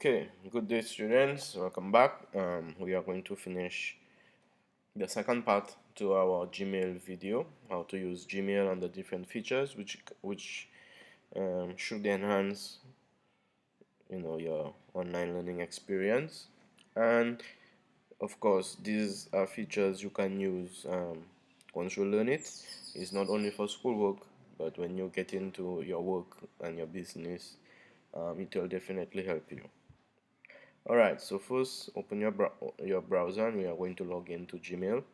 Okay, good day students, welcome back. We are going to finish the second part to our Gmail video, how to use Gmail and the different features which should enhance your online learning experience. And of course, these are features you can use once you learn it. It's not only for schoolwork, but when you get into your work and your business, it will definitely help you. Alright, so first open your browser and we are going to log into Gmail.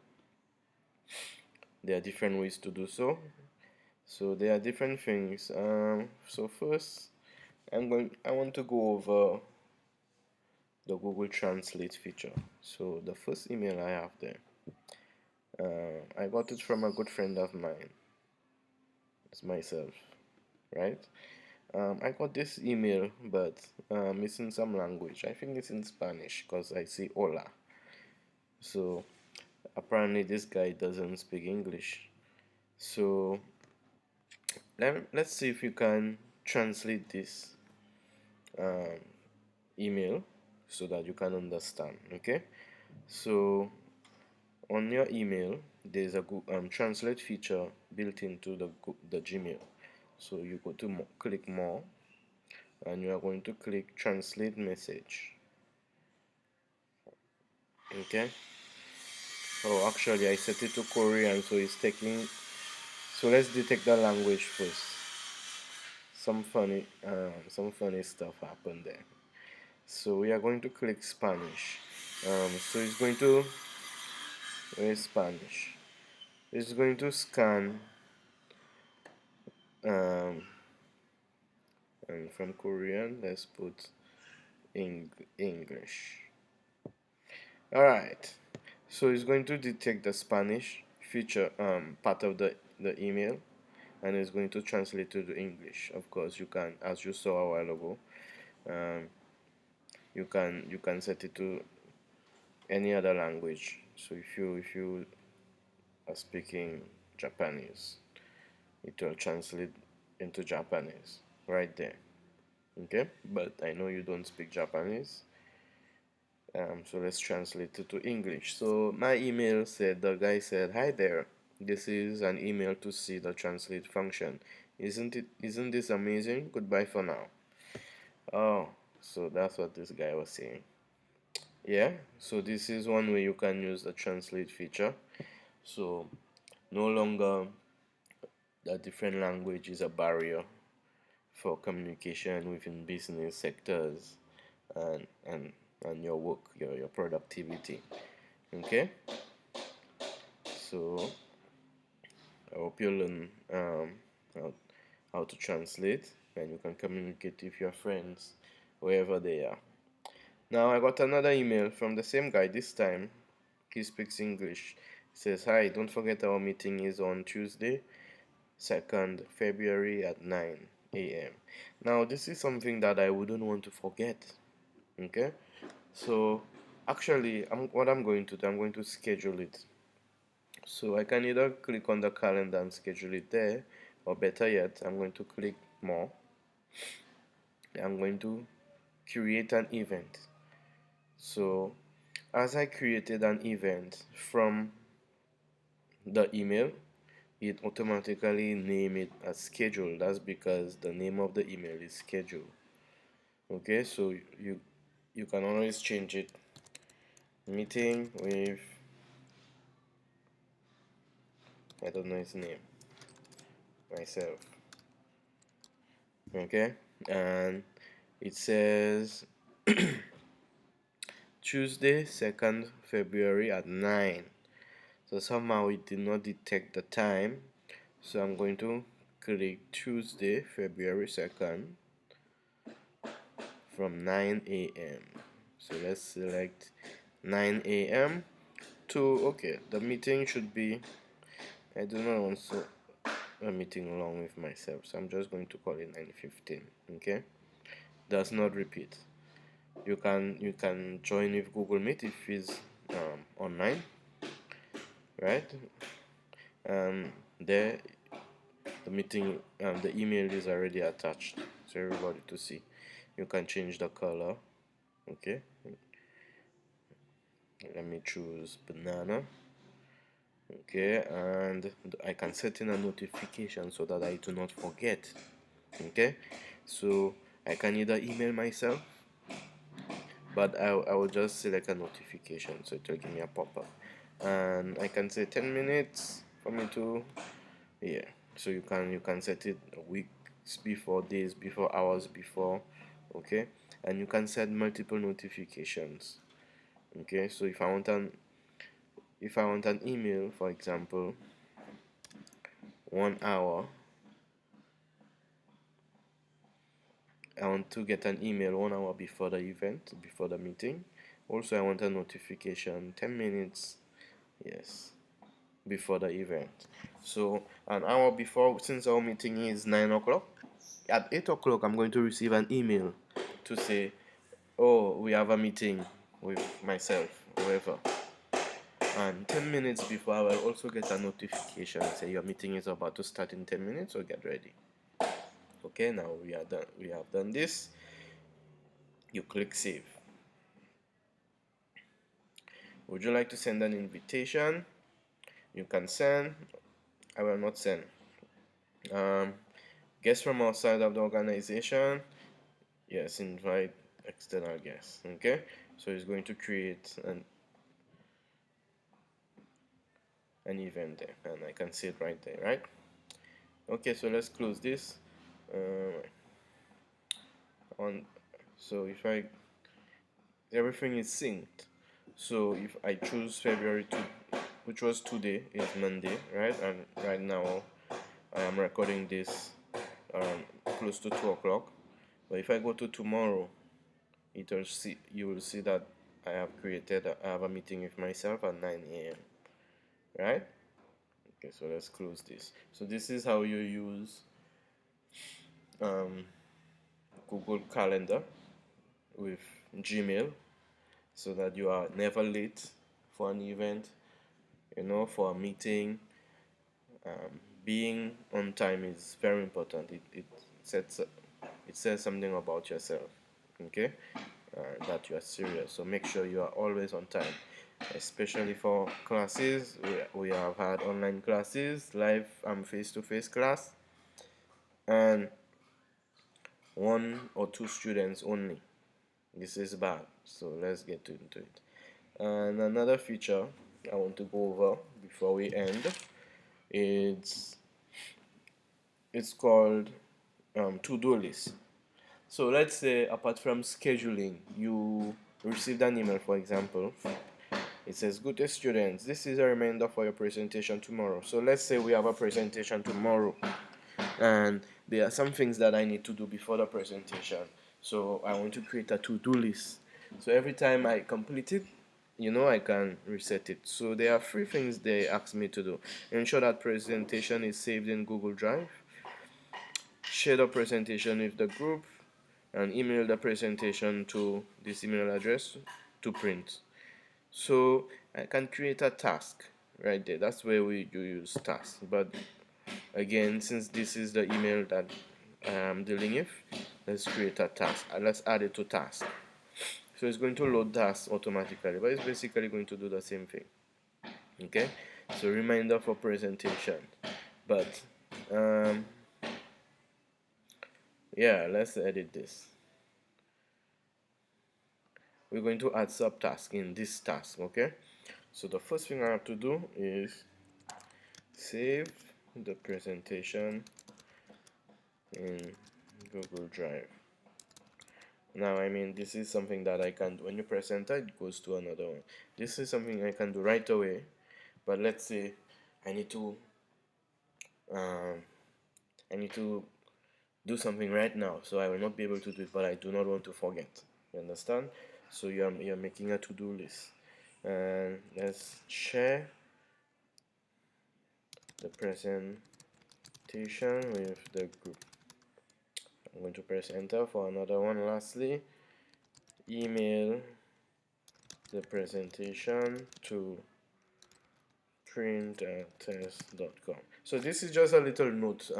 There are different ways to do so. So there are different things. So first I want to go over the Google Translate feature. So the first email I have there, I got it from a good friend of mine. It's myself, right? I got this email, but it's in some language. I think it's in Spanish because I see hola. So apparently this guy doesn't speak English. So let's see if you can translate this um, email so that you can understand. Okay, so on your email there's a translate feature built into the Gmail. So you go to click more and you are going to click translate message. Okay, so actually I set it to Korean, so it's taking. So let's detect the language first. Some funny stuff happened there. So we are going to click Spanish. So it's going to where's Spanish. It's going to scan um, and from Korean let's put English. Alright. So it's going to detect the Spanish feature part of the email, and it's going to translate to the English. Of course you can, as you saw a while ago, um, you can set it to any other language. So if you are speaking Japanese, it will translate into Japanese right there. Okay, but I know you don't speak Japanese, so let's translate it to English. So my email said, the guy said, "Hi there, this is an email to see the translate function. Isn't this amazing? Goodbye for now." Oh, so that's what this guy was saying. Yeah, so this is one way you can use the translate feature. So no longer the different language is a barrier for communication within business sectors and your work, your productivity. Okay, so I hope you learn how, how to translate and you can communicate with your friends wherever they are. Now I got another email from the same guy. This time he speaks English. He says, "Hi, don't forget our meeting is on Tuesday, 2nd February at 9 a.m. Now this is something that I wouldn't want to forget. Okay, so actually what I'm going to do, I'm going to schedule it. So I can either click on the calendar and schedule it there, or better yet, I'm going to click more. I'm going to create an event. So as I created an event from the email, it automatically name it as schedule. That's because the name of the email is schedule. Okay, so you can always change it. Meeting with, I don't know his name, myself. Okay, and it says Tuesday 2nd February at 9. So somehow it did not detect the time, so I'm going to click Tuesday February 2nd from 9 a.m. So let's select 9 a.m. to, okay, the meeting should be, I do not want a meeting along with myself, so I'm just going to call it 9:15. Okay, does not repeat. You can join with Google Meet if it's online, right? There the meeting the email is already attached so everybody to see. You can change the color Okay, let me choose banana. Okay, and I can set in a notification so that I do not forget. Okay, so I can either email myself, but I will just select a notification so it will give me a pop-up, and I can say 10 minutes for me to, yeah, so you can set it weeks before, days before, hours before. Okay, and you can set multiple notifications. Okay, so if I want an email, for example, 1 hour, I want to get an email 1 hour before the event, before the meeting. Also, I want a notification 10 minutes, yes, before the event. So, an hour before, since our meeting is 9 o'clock, at 8 o'clock, I'm going to receive an email to say, oh, we have a meeting with myself, whoever. And 10 minutes before, I will also get a notification say your meeting is about to start in 10 minutes, so get ready. Okay, now we are done. We have done this. You click save. Would you like to send an invitation? You can send. I will not send. Guests from outside of the organization. Yes, invite external guests. Okay, so it's going to create an event there, and I can see it right there, right? Okay, so let's close this. On so if I everything is synced. So if I choose February 2, which was today, is Monday, right? And right now I am recording this close to 2 o'clock. But if I go to tomorrow, you will see that I have a meeting with myself at 9 a.m. Right? Okay, so let's close this. So this is how you use um, Google Calendar with Gmail, so that you are never late for an event, for a meeting. Being on time is very important. It says something about yourself, okay, that you are serious. So make sure you are always on time, especially for classes. We have had online classes, live face-to-face class, and 1 or 2 students only. This is bad, so let's get into it. And another feature I want to go over before we end, it's it's called to-do list. So let's say, apart from scheduling, you received an email, for example. It says, good day students, this is a reminder for your presentation tomorrow. So let's say we have a presentation tomorrow, and there are some things that I need to do before the presentation. So I want to create a to-do list. So every time I complete it, I can reset it. So there are 3 things they ask me to do. Ensure that presentation is saved in Google Drive, share the presentation with the group, and email the presentation to this email address to print. So I can create a task right there. That's where you use task. But again, since this is the email that I am dealing with, let's create a task. Let's add it to task. So it's going to load tasks automatically, but it's basically going to do the same thing. Okay, so reminder for presentation. But yeah, let's edit this. We're going to add subtask in this task. Okay, so the first thing I have to do is save the presentation in Google Drive. Now, this is something that I can do. When you press enter, it goes to another one. This is something I can do right away. But let's say I need to um, do something right now, so I will not be able to do it, but I do not want to forget. You understand? So you're making a to-do list, and let's share the presentation with the group. I'm going to press enter for another one. Lastly, email the presentation to print@test.com. So this is just a little note,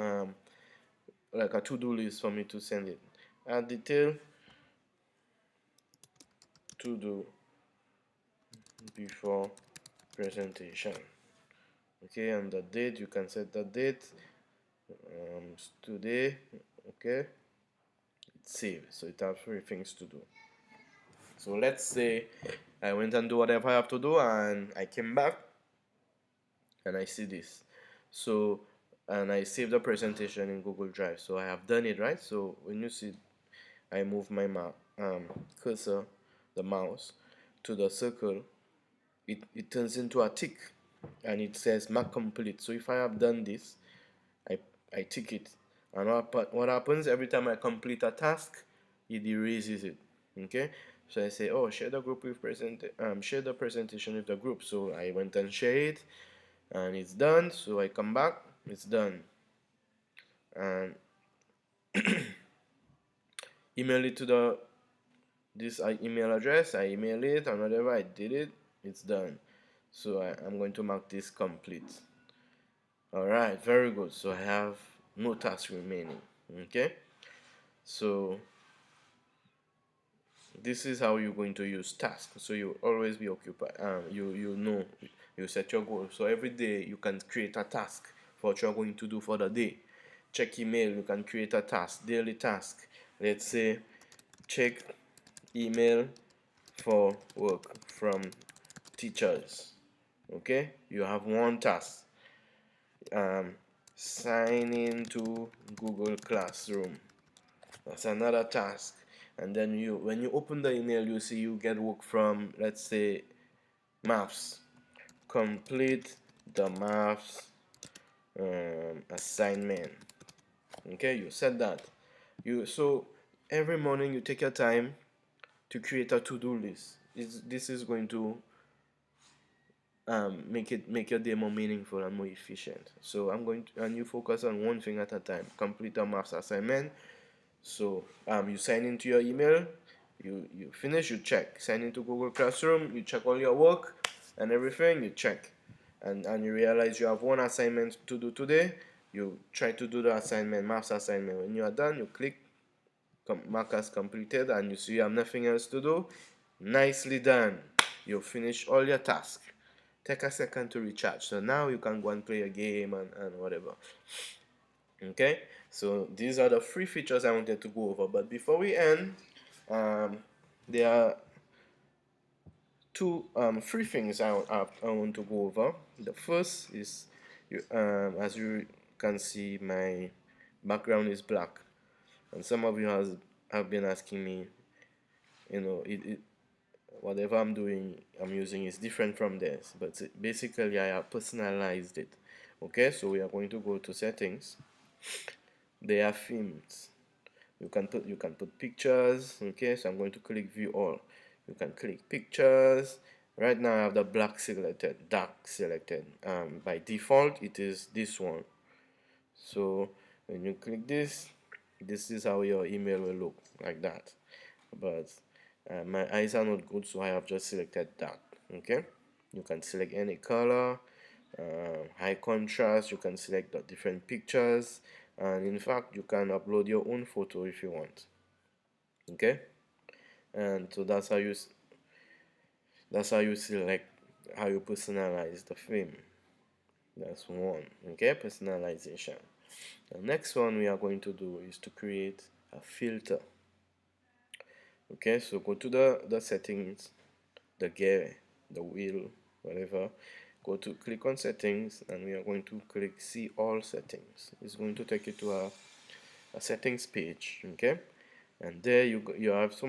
like a to-do list for me to send it. Add detail. to do before presentation. Okay, and the date, you can set the date. It's today. Okay, it's saved, so it has 3 things to do. So let's say I went and do whatever I have to do, and I came back and I see this. So, and I save the presentation in Google Drive. So I have done it, right? So when you see I move my cursor, the mouse, to the circle, it turns into a tick and it says mark complete. So if I have done this, I, I tick it. And what happens every time I complete a task, it erases it. Okay? So I say, oh, share the group with share the presentation with the group. So I went and share it, and it's done. So I come back, it's done, and email it to this email address. I email it, and whatever I did it, it's done. So I'm going to mark this complete. Alright, very good. So I have no task remaining. Okay, so this is how you're going to use task. So you always be occupied. You know, you set your goal. So every day you can create a task for what you're going to do for the day. Check email, you can create a task, daily task. Let's say check email for work from teachers. Okay, you have one task. Sign in to Google Classroom. That's another task. And then when you open the email, you see you get work from, let's say, maths. Complete the maths assignment. Okay, you said that. So every morning you take your time to create a to-do list. This is going to make your day more meaningful and more efficient. So and you focus on one thing at a time. Complete a maths assignment. So you sign into your email, you finish, you check. Sign into Google Classroom, you check all your work and everything, you check. And you realize you have one assignment to do today, you try to do the assignment, maths assignment. When you are done, you click mark as completed, and you see you have nothing else to do. Nicely done. You finish all your tasks. Take a second to recharge. So now you can go and play a game and whatever. Okay, so these are the 3 features I wanted to go over. But before we end, there are 3 things I want to go over. The first is, as you can see, my background is black, and some of you have been asking me, whatever I'm doing, I'm using is different from this, but basically I have personalized it. Okay, so we are going to go to settings. There are themes. You can put pictures. Okay, so I'm going to click view all. You can click pictures. Right now I have the black selected, dark selected. By default it is this one. So when you click this is how your email will look, like that. But my eyes are not good, so I have just selected dark. Okay, you can select any color, high contrast. You can select the different pictures, and in fact you can upload your own photo if you want. Okay, and so that's how you select, how you personalize the theme. That's one. Okay, personalization. The next one we are going to do is to create a filter. Okay, so go to the settings, the gear, the wheel, whatever. Go to click on settings, and we are going to click see all settings. It's going to take you to a settings page. Okay, and there you have so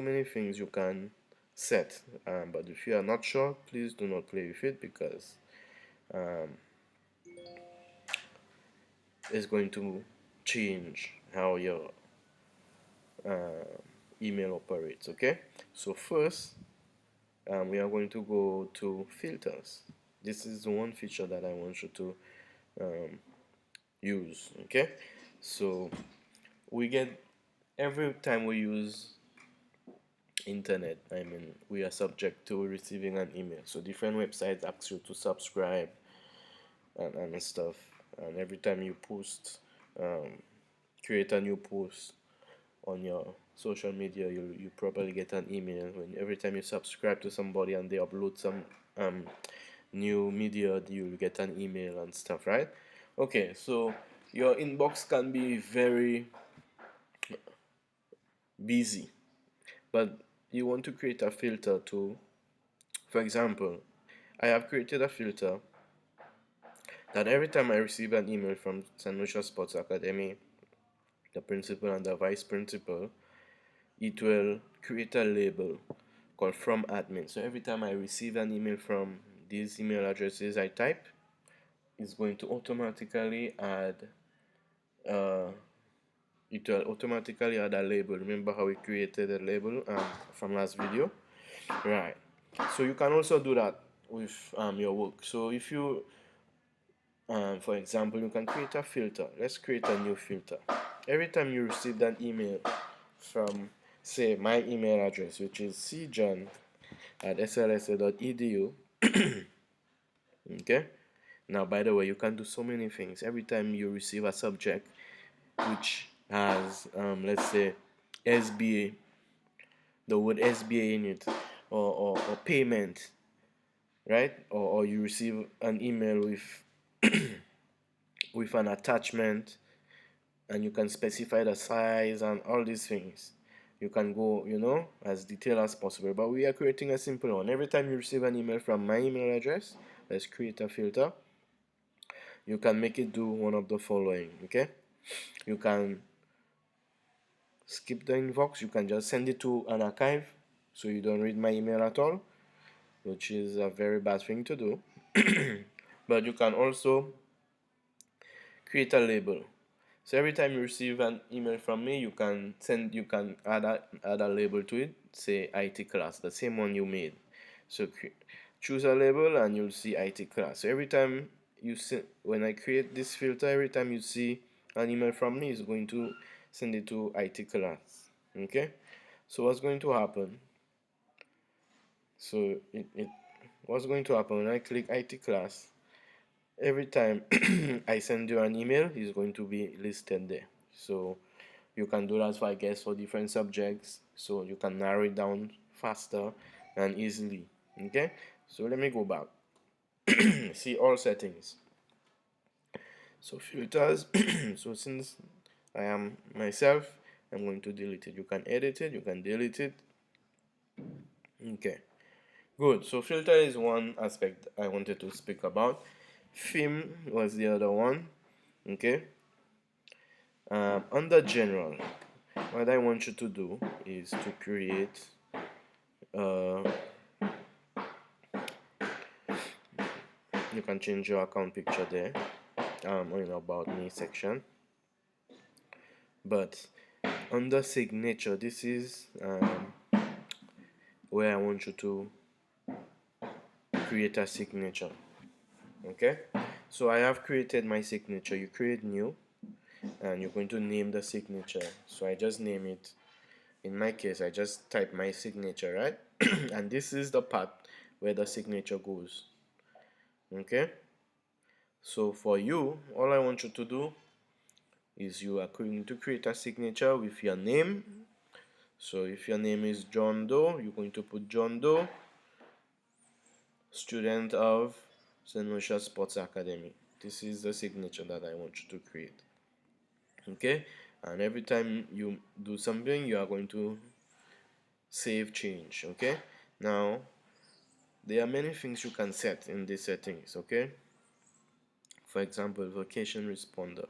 many things you can set, but if you are not sure, please do not play with it, because it's going to change how your email operates. Okay, so first we are going to go to filters. This is the one feature that I want you to use. Okay, so we get, every time we use internet, I mean, we are subject to receiving an email. So different websites ask you to subscribe and stuff, and every time you post, create a new post on your social media, you probably get an email when every time you subscribe to somebody and they upload some um, new media, you'll get an email and stuff, right? Okay, so your inbox can be very busy, but you want to create a filter to, for example, I have created a filter that every time I receive an email from St. Lucia Sports Academy, the principal and the vice principal, it will create a label called from admin. So every time I receive an email from these email addresses I type, it's going to automatically add uh, it will automatically add a label. Remember how we created a label from last video? Right. So you can also do that with your work. So if you for example, you can create a filter. Let's create a new filter. Every time you receive an email from, say, my email address, which is cjohn@slsa.edu, okay? Now, by the way, you can do so many things. Every time you receive a subject which has, let's say, SBA, the word SBA in it, or payment, right? Or you receive an email with an attachment, and you can specify the size and all these things. You can go, as detailed as possible, but we are creating a simple one. Every time you receive an email from my email address, let's create a filter. You can make it do one of the following. Okay, you can skip the inbox. You can just send it to an archive, so you don't read my email at all, which is a very bad thing to do. But you can also create a label. So every time you receive an email from me, you can add a label to it, say IT class, the same one you made. So choose a label and you'll see IT class. So every time you see, when I create this filter, every time you see an email from me, it's going to send it to IT class. Okay. So what's going to happen? So what's going to happen when I click IT class? Every time I send you an email, it's going to be listed there. So you can do that for, I guess, for different subjects, so you can narrow it down faster and easily. Okay, so let me go back. See all settings. So filters. So since I am myself, I'm going to delete it. You can edit it, you can delete it. Okay, good. So filter is one aspect I wanted to speak about. Theme was the other one. Okay. Under general, what I want you to do is to create uh, you can change your account picture there in about me section, but under signature, this is where I want you to create a signature. Okay, so I have created my signature. You create new and you're going to name the signature. So I just name it, in my case I just type my signature, right? And this is the part where the signature goes. Okay, so for you, all I want you to do is you are going to create a signature with your name. So if your name is John Doe, you're going to put John Doe, student of St. Lucia Sports Academy. This is the signature that I want you to create. Okay, and every time you do something, you are going to save change. Okay, now there are many things you can set in these settings. Okay, for example, vacation responder.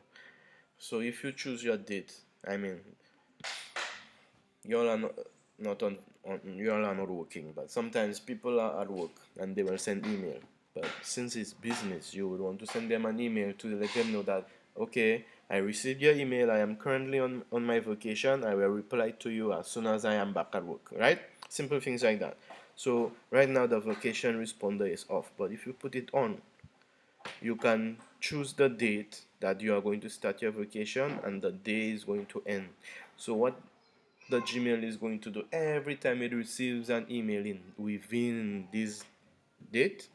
So if you choose your date, I mean, you all are not you all are not working, but sometimes people are at work and they will send email. But since it's business, you would want to send them an email to let them know that, okay, I received your email, I am currently on my vacation, I will reply to you as soon as I am back at work, right? Simple things like that. So right now the vacation responder is off, but if you put it on, you can choose the date that you are going to start your vacation and the day is going to end. So what the Gmail is going to do every time it receives an email in within this date,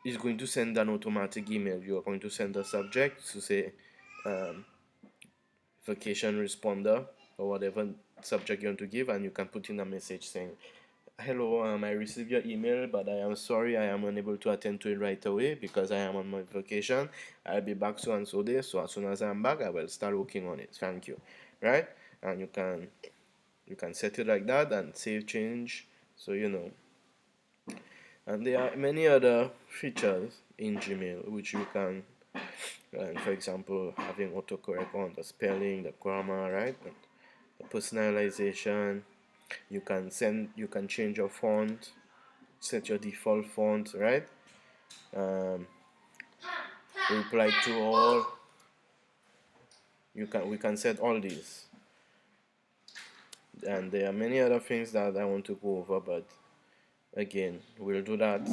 is going to send an automatic email. You are going to send a subject to say vacation responder, or whatever subject you want to give, and you can put in a message saying, hello, I received your email, but I am sorry I am unable to attend to it right away because I am on my vacation. I'll be back so and so day, so as soon as I'm back I will start working on it. Thank you. Right? And you can set it like that and save change, so you know. And there are many other features in Gmail which you can, for example, having autocorrect on the spelling, the grammar, right? And the personalization. You can change your font, set your default font, right? Um, reply to all. We can set all these, and there are many other things that I want to go over, but again, we'll do that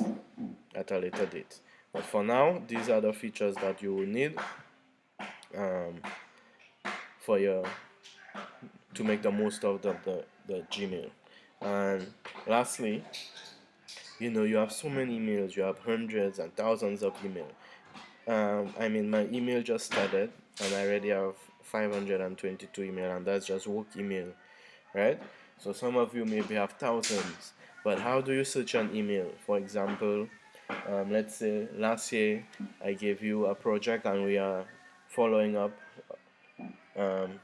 at a later date. But for now, these are the features that you will need um, for your to make the most of the Gmail. And lastly, you know, you have so many emails, you have hundreds and thousands of emails. I mean, my email just started and I already have 522 email, and that's just work email, right? So some of you maybe have thousands, but how do you search an email? For example, let's say last year I gave you a project and we are following up. um,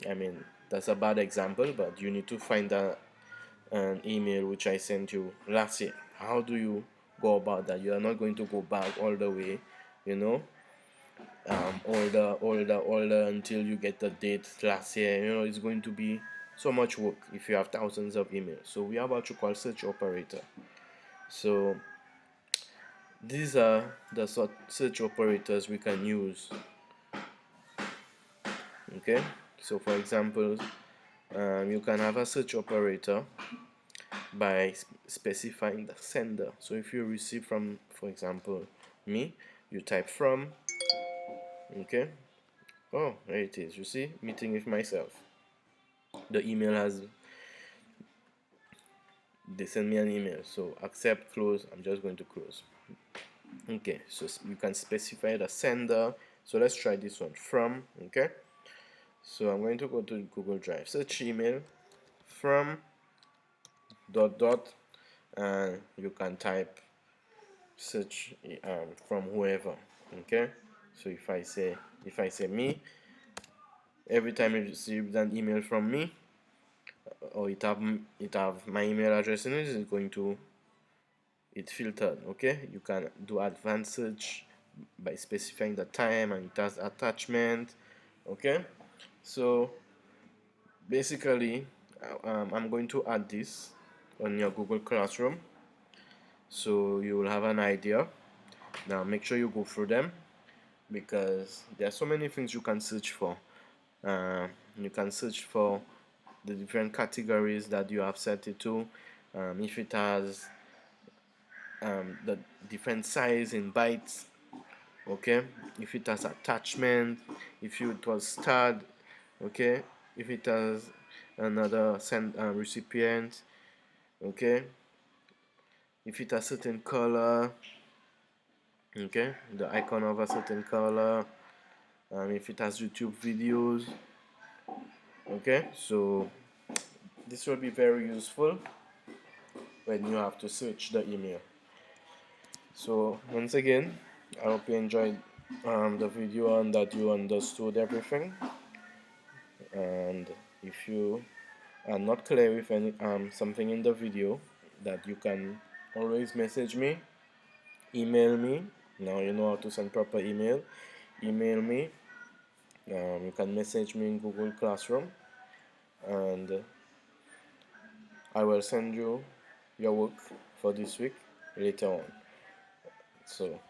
I mean, that's a bad example, but you need to find an email which I sent you last year. How do you go about that? You are not going to go back all the way, you know, older until you get the date last year. You know, it's going to be so much work if you have thousands of emails. So we have what you call search operator. So these are the search operators we can use. Okay, so for example, you can have a search operator by specifying the sender. So if you receive from, for example, me, you type from. Okay, oh, there it is. You see, meeting with myself. The email has, they send me an email, so accept, close. I'm just going to close. Okay, so you can specify the sender. So let's try this one, from. Okay, so I'm going to go to Google Drive, search email, from dot dot, and you can type search from whoever. Okay, so if I say me, every time you receive an email from me, or it have my email address in it, it's going to it filtered. Okay, you can do advanced search by specifying the time, and it has attachment. Okay, so basically I'm going to add this on your Google Classroom, so you will have an idea. Now make sure you go through them, because there are so many things you can search for. You can search for the different categories that you have set it to, if it has the different size in bytes, okay, if it has attachment, if it was starred, okay, if it has another recipient, okay, if it has certain color, okay, the icon of a certain color, if it has YouTube videos. Okay, so this will be very useful when you have to search the email. So once again, I hope you enjoyed the video and that you understood everything. And if you are not clear with any something in the video, that you can always message me, email me. Now you know how to send proper email. Email me. You can message me in Google Classroom, and I will send you your work for this week later on. So